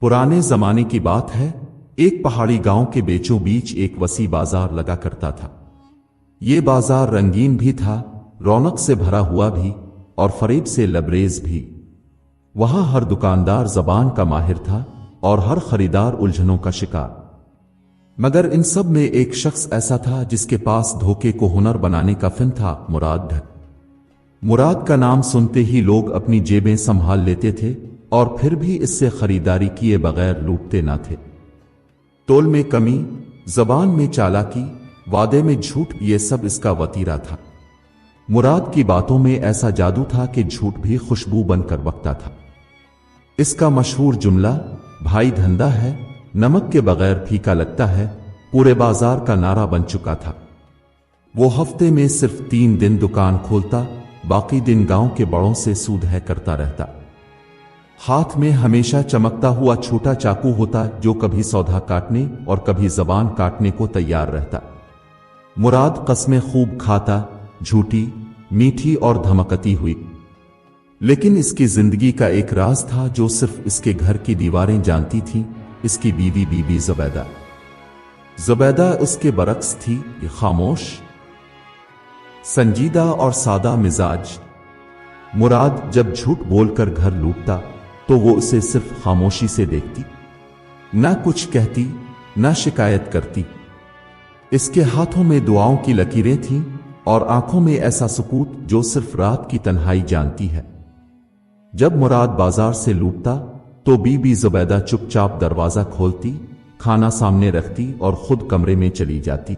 पुराने जमाने की बात है। एक पहाड़ी गांव के बीचों बीच एक वसी बाजार लगा करता था। ये बाजार रंगीन भी था, रौनक से भरा हुआ भी और फरेब से लबरेज भी। वहां हर दुकानदार जबान का माहिर था और हर खरीदार उलझनों का शिकार। मगर इन सब में एक शख्स ऐसा था जिसके पास धोखे को हुनर बनाने का फन था, मुराद ढक। मुराद का नाम सुनते ही लोग अपनी जेबें संभाल लेते थे और फिर भी इससे खरीदारी किए बगैर लूटते न थे। तोल में कमी, जबान में चालाकी, वादे में झूठ, ये सब इसका वतीरा था। मुराद की बातों में ऐसा जादू था कि झूठ भी खुशबू बनकर बकता था। इसका मशहूर जुमला, भाई धंधा है, नमक के बगैर फीका लगता है, पूरे बाजार का नारा बन चुका था। वो हफ्ते में सिर्फ 3 दिन दुकान खोलता, बाकी दिन गांव के बड़ों से सूद है करता रहता। हाथ में हमेशा चमकता हुआ छोटा चाकू होता जो कभी सौदा काटने और कभी जबान काटने को तैयार रहता। मुराद कस्में खूब खाता, झूठी, मीठी और धमकती हुई। लेकिन इसकी जिंदगी का एक राज था जो सिर्फ इसके घर की दीवारें जानती थीं, इसकी बीवी बीबी ज़ुबैदा। ज़ुबैदा उसके बरक्स थी, खामोश, संजीदा और सादा मिजाज। मुराद जब झूठ बोलकर घर लूटता तो वो उसे सिर्फ खामोशी से देखती, ना कुछ कहती, ना शिकायत करती। इसके हाथों में दुआओं की लकीरें थीं और आंखों में ऐसा सुकूत जो सिर्फ रात की तन्हाई जानती है। जब मुराद बाजार से लूटता तो बीबी ज़ुबैदा चुपचाप दरवाजा खोलती, खाना सामने रखती और खुद कमरे में चली जाती।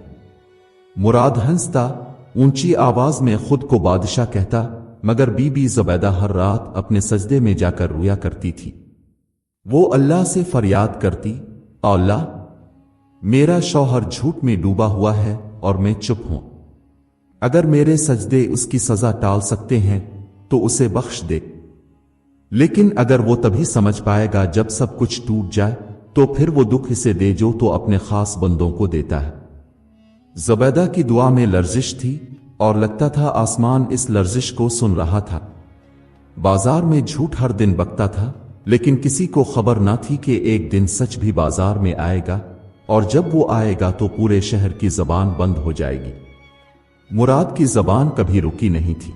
मुराद हंसता, ऊंची आवाज में खुद को बादशाह कहता, मगर बीबी ज़ुबैदा हर रात अपने सजदे में जाकर रोया करती थी। वो अल्लाह से फरियाद करती, अल्लाह, मेरा शौहर झूठ में डूबा हुआ है और मैं चुप हूं। अगर मेरे सजदे उसकी सजा टाल सकते हैं तो उसे बख्श दे। लेकिन अगर वो तभी समझ पाएगा जब सब कुछ टूट जाए, तो फिर वो दुख इसे दे जो तो अपने खास बंदों को देता है। ज़ुबैदा की दुआ में लर्जिश थी और लगता था आसमान इस लर्जिश को सुन रहा था। बाजार में झूठ हर दिन बकता था, लेकिन किसी को खबर न थी कि एक दिन सच भी बाजार में आएगा, और जब वो आएगा तो पूरे शहर की जबान बंद हो जाएगी। मुराद की जबान कभी रुकी नहीं थी।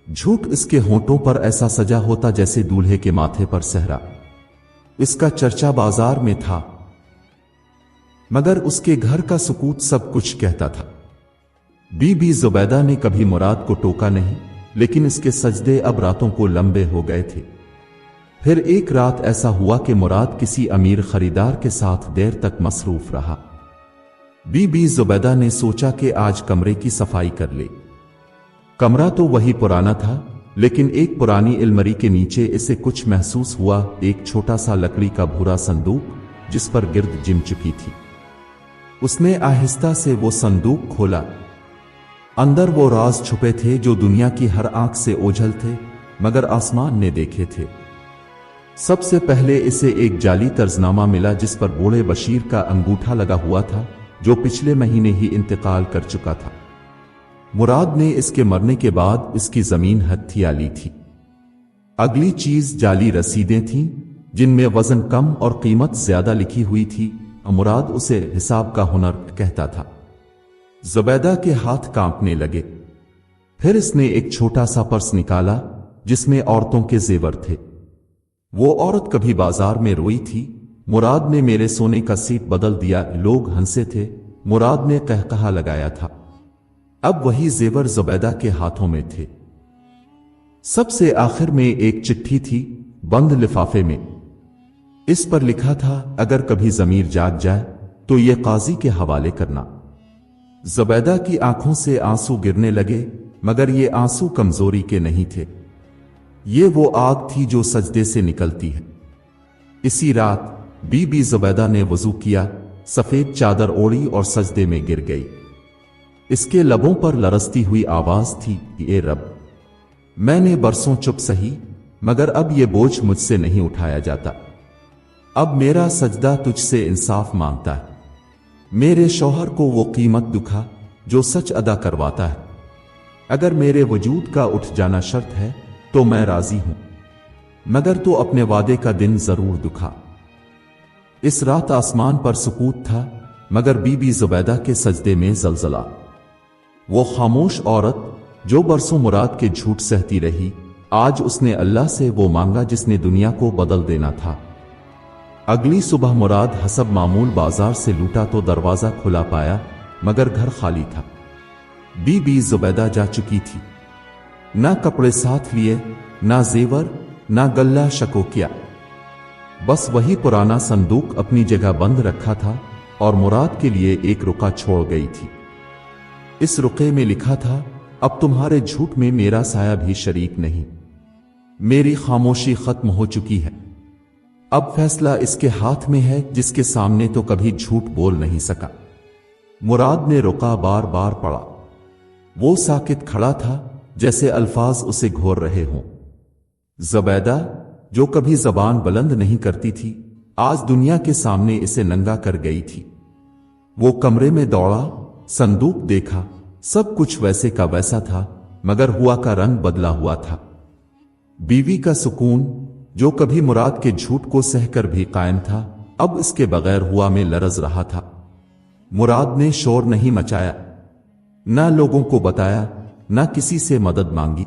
झूठ इसके होंठों पर ऐसा सजा होता जैसे दूल्हे के माथे पर सेहरा। इसका चर्चा बाजार में था, मगर उसके घर का सुकूत सब कुछ कहता था। बीबी ज़ुबैदा ने कभी मुराद को टोका नहीं, लेकिन इसके सजदे अब रातों को लंबे हो गए थे। फिर एक रात ऐसा हुआ कि मुराद किसी अमीर खरीदार के साथ देर तक मसरूफ रहा। बीबी ज़ुबैदा ने सोचा कि आज कमरे की सफाई कर ले। कमरा तो वही पुराना था, लेकिन एक पुरानी अलमारी के नीचे इसे कुछ महसूस हुआ, एक छोटा सा लकड़ी का भूरा संदूक जिस पर गिर्द जिम चुकी थी। उसने आहिस्ता से वो संदूक खोला। अंदर वो राज छुपे थे जो दुनिया की हर आंख से ओझल थे, मगर आसमान ने देखे थे। सबसे पहले इसे एक जाली तर्जनामा मिला जिस पर बूढ़े बशीर का अंगूठा लगा हुआ था, जो पिछले महीने ही इंतकाल कर चुका था। मुराद ने इसके मरने के बाद इसकी जमीन हथिया ली थी। अगली चीज जाली रसीदें थीं, जिनमें वजन कम और कीमत ज्यादा लिखी हुई थी। मुराद उसे हिसाब का हुनर कहता था। ज़ुबैदा के हाथ कांपने लगे। फिर इसने एक छोटा सा पर्स निकाला जिसमें औरतों के जेवर थे। वो औरत कभी बाजार में रोई थी, मुराद ने मेरे सोने का सीट बदल दिया। लोग हंसे थे, मुराद ने कहकहा लगाया था। अब वही जेवर ज़ुबैदा के हाथों में थे। सबसे आखिर में एक चिट्ठी थी, बंद लिफाफे में। इस पर लिखा था, अगर कभी जमीर जाग जाए तो ये काजी के हवाले करना। ज़ुबैदा की आंखों से आंसू गिरने लगे, मगर ये आंसू कमजोरी के नहीं थे। ये वो आग थी जो सजदे से निकलती है। इसी रात बीबी ज़ुबैदा ने वजू किया, सफेद चादर ओढ़ी और सजदे में गिर गई। इसके लबों पर लरसती हुई आवाज थी, ए रब, मैंने बरसों चुप सही, मगर अब ये बोझ मुझसे नहीं उठाया जाता। अब मेरा सजदा तुझसे इंसाफ मांगता है। मेरे शौहर को वो कीमत दुखा जो सच अदा करवाता है। अगर मेरे वजूद का उठ जाना शर्त है तो मैं राजी हूं, मगर तो अपने वादे का दिन जरूर दुखा। इस रात आसमान पर सुकूत था, मगर बीबी जुबैदा के सजदे में जलजला। वो खामोश औरत जो बरसों मुराद के झूठ सहती रही, आज उसने अल्लाह से वो मांगा जिसने दुनिया को बदल देना था। अगली सुबह मुराद हसब मामूल बाजार से लूटा तो दरवाजा खुला पाया, मगर घर खाली था। बीबी जुबैदा जा चुकी थी। ना कपड़े साथ लिए, ना जेवर, ना गल्ला शकोकिया, बस वही पुराना संदूक अपनी जगह बंद रखा था और मुराद के लिए एक रुका छोड़ गई थी। इस रुके में लिखा था, अब तुम्हारे झूठ में मेरा साया भी शरीक नहीं। मेरी खामोशी खत्म हो चुकी है। अब फैसला इसके हाथ में है जिसके सामने तो कभी झूठ बोल नहीं सका। मुराद ने रुका बार बार पढ़ा। वो साकित खड़ा था, जैसे अल्फाज उसे घोर रहे हों। ज़ुबैदा, जो कभी जबान बुलंद नहीं करती थी, आज दुनिया के सामने इसे नंगा कर गई थी। वो कमरे में दौड़ा, संदूक देखा, सब कुछ वैसे का वैसा था, मगर हुआ का रंग बदला हुआ था। बीवी का सुकून, जो कभी मुराद के झूठ को सहकर भी कायम था, अब इसके बगैर हुआ में लरज रहा था। मुराद ने शोर नहीं मचाया, ना लोगों को बताया, ना किसी से मदद मांगी।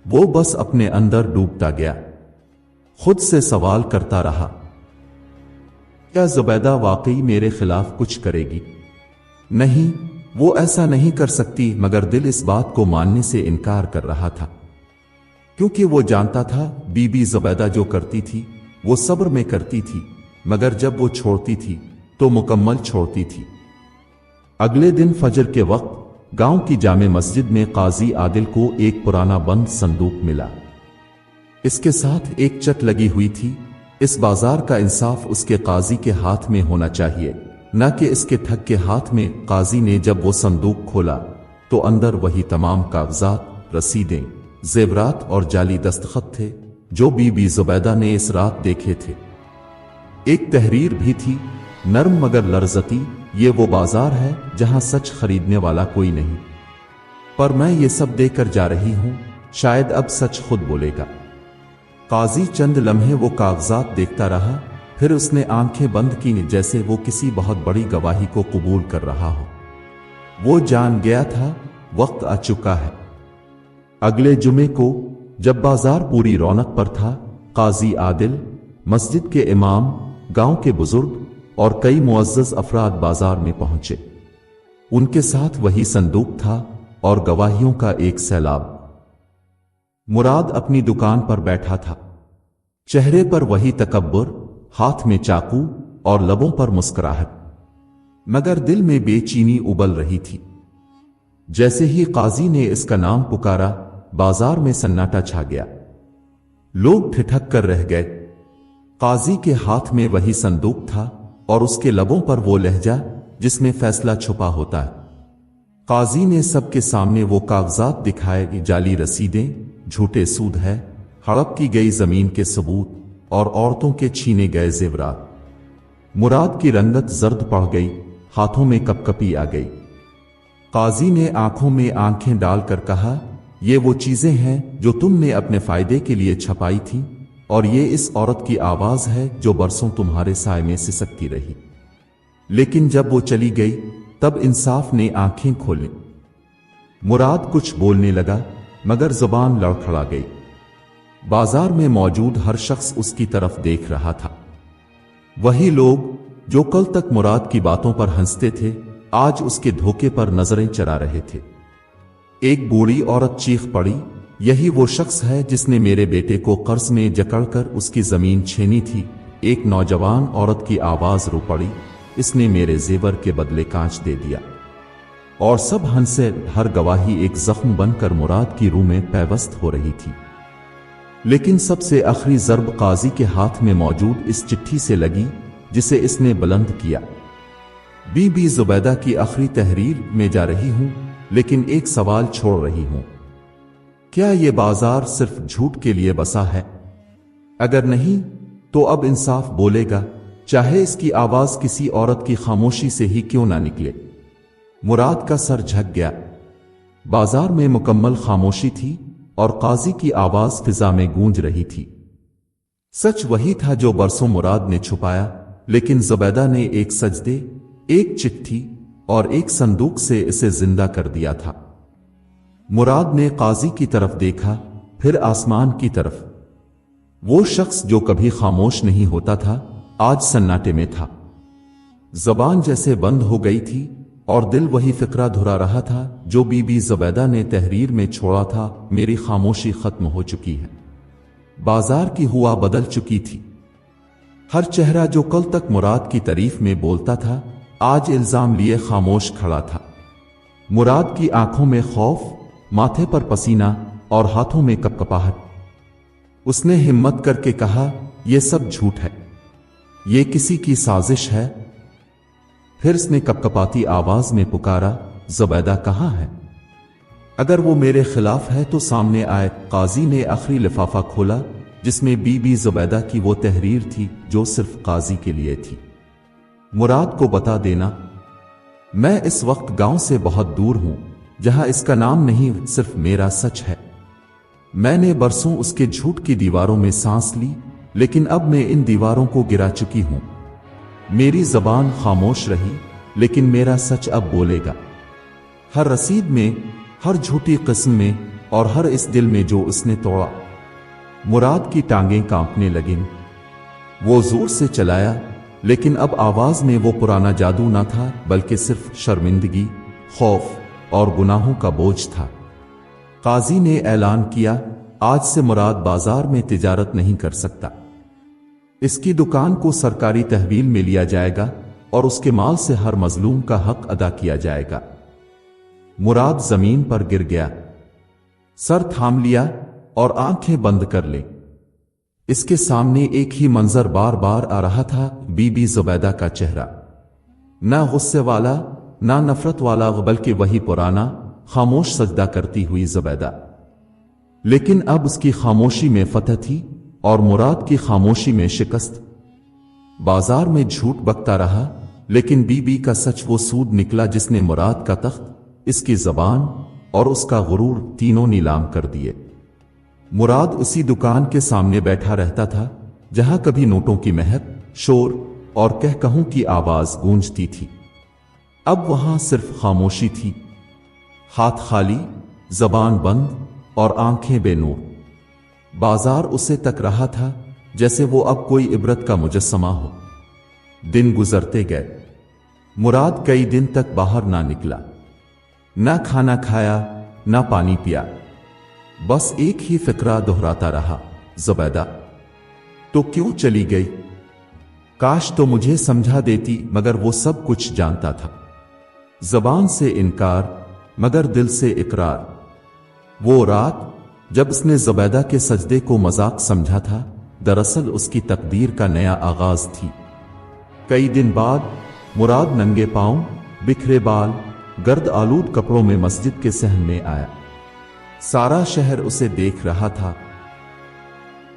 वो बस अपने अंदर डूबता गया, खुद से सवाल करता रहा, क्या ज़ुबैदा वाकई मेरे खिलाफ कुछ करेगी? नहीं, वो ऐसा नहीं कर सकती, मगर दिल इस बात को मानने से इनकार कर रहा था, क्योंकि वो जानता था बीबी ज़ुबैदा जो करती थी वो सब्र में करती थी, मगर जब वो छोड़ती थी तो मुकम्मल छोड़ती थी। अगले दिन फजर के वक्त गांव की जामे मस्जिद में काजी आदिल को एक पुराना बंद संदूक मिला। इसके साथ एक चट लगी हुई थी, इस बाजार का इंसाफ उसके काजी के हाथ में होना चाहिए, न कि इसके ठग के हाथ में। काजी ने जब वो संदूक खोला तो अंदर वही तमाम कागजात, रसीदें, जेवरात और जाली दस्तखत थे जो बीबी ज़ुबैदा ने इस रात देखे थे। एक तहरीर भी थी, नर्म मगर लर्जती, ये वो बाजार है जहां सच खरीदने वाला कोई नहीं, पर मैं ये सब देकर जा रही हूं, शायद अब सच खुद बोलेगा। काजी चंद लम्हे वो कागजात देखता रहा, फिर उसने आंखें बंद की जैसे वो किसी बहुत बड़ी गवाही को कबूल कर रहा हो। वो जान गया था वक्त आ चुका है। अगले जुमे को जब बाजार पूरी रौनक पर था, काजी आदिल, मस्जिद के इमाम, गांव के बुजुर्ग और कई मुअज़्ज़ज़ अफराद बाजार में पहुंचे। उनके साथ वही संदूक था और गवाहियों का एक सैलाब। मुराद अपनी दुकान पर बैठा था, चेहरे पर वही तकब्बुर, हाथ में चाकू और लबों पर मुस्कुराहट, मगर दिल में बेचैनी उबल रही थी। जैसे ही काजी ने इसका नाम पुकारा, बाजार में सन्नाटा छा गया। लोग ठिठक कर रह गए। काजी के हाथ में वही संदूक था और उसके लबों पर वो लहजा जिसमें फैसला छुपा होता है। काजी ने सबके सामने वो कागजात दिखाए, जाली रसीदें, झूठे सूद है, हड़प की गई जमीन के सबूत और औरतों के छीने गए जेवरात। मुराद की रंगत जर्द पड़ गई, हाथों में कपकपी आ गई। काजी ने आंखों में आंखें डालकर कहा, ये वो चीजें हैं जो तुमने अपने फायदे के लिए छपाई थी, और ये इस औरत की आवाज है जो बरसों तुम्हारे साए में सिसकती रही। लेकिन जब वो चली गई तब इंसाफ ने आंखें खोली। मुराद कुछ बोलने लगा, मगर जुबान लड़खड़ा गई। बाजार में मौजूद हर शख्स उसकी तरफ देख रहा था। वही लोग जो कल तक मुराद की बातों पर हंसते थे, आज उसके धोखे पर नजरें चरा रहे थे। एक बूढ़ी औरत चीख पड़ी, यही वो शख्स है जिसने मेरे बेटे को कर्ज में जकड़कर उसकी जमीन छीनी थी। एक नौजवान औरत की आवाज रो पड़ी, इसने मेरे जेवर के बदले कांच दे दिया। और सब हंसे। हर गवाही एक जख्म बनकर मुराद की रूह में पैवस्त हो रही थी। लेकिन सबसे आखिरी ज़र्ब काजी के हाथ में मौजूद इस चिट्ठी से लगी जिसे इसने बुलंद किया। बीबी ज़ुबैदा की आखिरी तहरीर में जा रही हूं, लेकिन एक सवाल छोड़ रही हूं, क्या ये बाजार सिर्फ झूठ के लिए बसा है? अगर नहीं तो अब इंसाफ बोलेगा, चाहे इसकी आवाज किसी औरत की खामोशी से ही क्यों ना निकले। मुराद का सर झक गया। बाजार में मुकम्मल खामोशी थी और काजी की आवाज फिजा में गूंज रही थी। सच वही था जो बरसों मुराद ने छुपाया, लेकिन ज़ुबैदा ने एक सजदे, एक चिट्ठी और एक संदूक से इसे जिंदा कर दिया था। मुराद ने काजी की तरफ देखा, फिर आसमान की तरफ। वो शख्स जो कभी खामोश नहीं होता था, आज सन्नाटे में था। जबान जैसे बंद हो गई थी और दिल वही फिक्रा धुरा रहा था जो बीबी ज़ुबैदा ने तहरीर में छोड़ा था। मेरी खामोशी खत्म हो चुकी है। बाजार की हुआ बदल चुकी थी। हर चेहरा जो कल तक मुराद की तारीफ में बोलता था, आज इल्जाम लिए खामोश खड़ा था। मुराद की आंखों में खौफ, माथे पर पसीना और हाथों में कपकपाहट। उसने हिम्मत करके कहा, यह सब झूठ है, ये किसी की साजिश है। फिर उसने कपकपाती आवाज में पुकारा, ज़ुबैदा कहाँ है? अगर वो मेरे खिलाफ है तो सामने आए। काजी ने आखिरी लिफाफा खोला जिसमें बीबी ज़ुबैदा की वो तहरीर थी जो सिर्फ काजी के लिए थी। मुराद को बता देना, मैं इस वक्त गांव से बहुत दूर हूं, जहां इसका नाम नहीं सिर्फ मेरा सच है। मैंने बरसों उसके झूठ की दीवारों में सांस ली, लेकिन अब मैं इन दीवारों को गिरा चुकी हूं। मेरी जबान खामोश रही, लेकिन मेरा सच अब बोलेगा। हर रसीद में, हर झूठी किस्म में और हर इस दिल में जो उसने तोड़ा। मुराद की टांगें कांपने लगीं। वो जोर से चलाया, लेकिन अब आवाज में वो पुराना जादू ना था, बल्कि सिर्फ शर्मिंदगी, खौफ और गुनाहों का बोझ था। काजी ने ऐलान किया, आज से मुराद बाजार में तिजारत नहीं कर सकता। इसकी दुकान को सरकारी तहवील में लिया जाएगा और उसके माल से हर मजलूम का हक अदा किया जाएगा। मुराद जमीन पर गिर गया, सर थाम लिया और आंखें बंद कर ले। इसके सामने एक ही मंजर बार बार आ रहा था, बीबी ज़ुबैदा का चेहरा। ना गुस्से वाला, ना नफरत वाला, बल्कि वही पुराना खामोश सजदा करती हुई ज़ुबैदा। लेकिन अब उसकी खामोशी में फतह थी और मुराद की खामोशी में शिकस्त। बाजार में झूठ बकता रहा, लेकिन बीबी का सच वो सूद निकला जिसने मुराद का तख्त, इसकी जबान और उसका गुरूर तीनों नीलाम कर दिए। मुराद उसी दुकान के सामने बैठा रहता था जहां कभी नोटों की महक, शोर और कहकहों की आवाज गूंजती थी। अब वहां सिर्फ खामोशी थी, हाथ खाली, जबान बंद और आंखें बेनूर। बाजार उसे तक रहा था जैसे वो अब कोई इबरत का मुजस्समा हो। दिन गुजरते गए। मुराद कई दिन तक बाहर ना निकला, ना खाना खाया, ना पानी पिया। बस एक ही फिक्रा दोहराता रहा, ज़ुबैदा तो क्यों चली गई? काश तो मुझे समझा देती, मगर वो सब कुछ जानता था। जबान से इनकार, मगर दिल से इकरार। वो रात जब उसने ज़ुबैदा के सजदे को मजाक समझा था, दरअसल उसकी तकदीर का नया आगाज थी। कई दिन बाद मुराद नंगे पांव, बिखरे बाल, गर्द आलूद कपड़ों में मस्जिद के सहन में आया। सारा शहर उसे देख रहा था।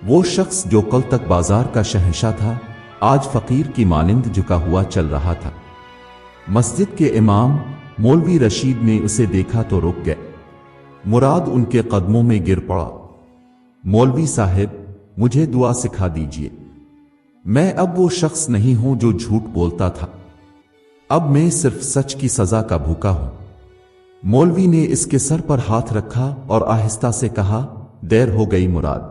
वो शख्स जो कल तक बाजार का शहंशाह था, आज फकीर की मानिंद झुका हुआ चल रहा था। मस्जिद के इमाम मौलवी रशीद ने उसे देखा तो रुक गए। मुराद उनके कदमों में गिर पड़ा। मौलवी साहब, मुझे दुआ सिखा दीजिए। मैं अब वो शख्स नहीं हूं जो झूठ बोलता था। अब मैं सिर्फ सच की सजा का भूखा हूं। मौलवी ने इसके सर पर हाथ रखा और आहिस्ता से कहा, देर हो गई मुराद,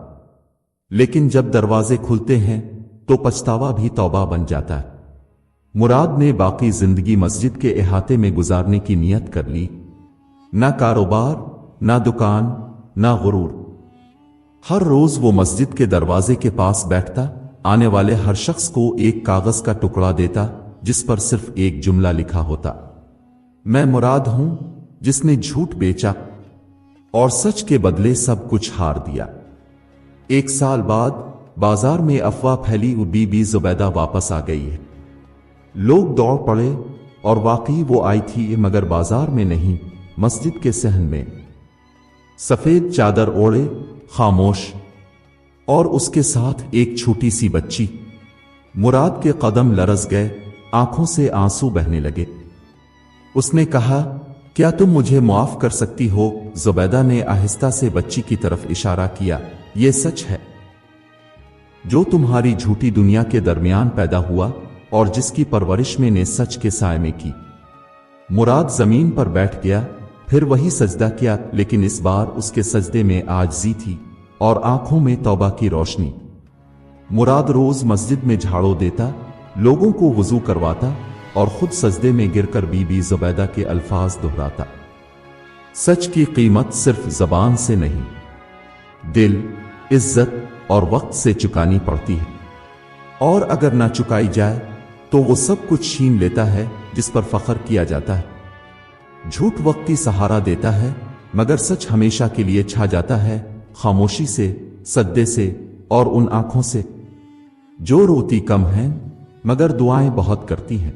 लेकिन जब दरवाजे खुलते हैं तो पछतावा भी तौबा बन जाता है। मुराद ने बाकी जिंदगी मस्जिद के इहाते में गुजारने की नियत कर ली। ना कारोबार, ना दुकान, ना गुरूर। हर रोज वो मस्जिद के दरवाजे के पास बैठता, आने वाले हर शख्स को एक कागज का टुकड़ा देता जिस पर सिर्फ एक जुमला लिखा होता, मैं मुराद हूं जिसने झूठ बेचा और सच के बदले सब कुछ हार दिया। 1 साल बाद बाजार में अफवाह फैली, बीबी ज़ुबैदा वापस आ गई है। लोग दौड़ पड़े और वाकई वो आई थी, मगर बाजार में नहीं, मस्जिद के सहन में। सफेद चादर ओढ़े, खामोश, और उसके साथ एक छोटी सी बच्ची। मुराद के कदम लरज गए, आंखों से आंसू बहने लगे। उसने कहा, क्या तुम मुझे माफ कर सकती हो? ज़ुबैदा ने आहिस्ता से बच्ची की तरफ इशारा किया, यह सच है जो तुम्हारी झूठी दुनिया के दरमियान पैदा हुआ اور جس کی परवरिश میں نے सच के साय में की। मुराद जमीन पर बैठ गया, फिर वही सजदा किया, लेकिन इस बार उसके सजदे में आजिज़ी थी और आंखों में तौबा की रोशनी। मुराद रोज मस्जिद में झाड़ू देता, लोगों को वजू करवाता और खुद सजदे में गिरकर बीबी जुबैदा के अल्फाज दोहराता। सच की कीमत सिर्फ जबान से नहीं, दिल, इज्जत और वक्त से चुकानी पड़ती है, और अगर ना चुकाई जाए तो वो सब कुछ छीन लेता है जिस पर फख्र किया जाता है। झूठ वक्ती सहारा देता है, मगर सच हमेशा के लिए छा जाता है, खामोशी से, सद्दे से और उन आंखों से जो रोती कम हैं मगर दुआएं बहुत करती हैं।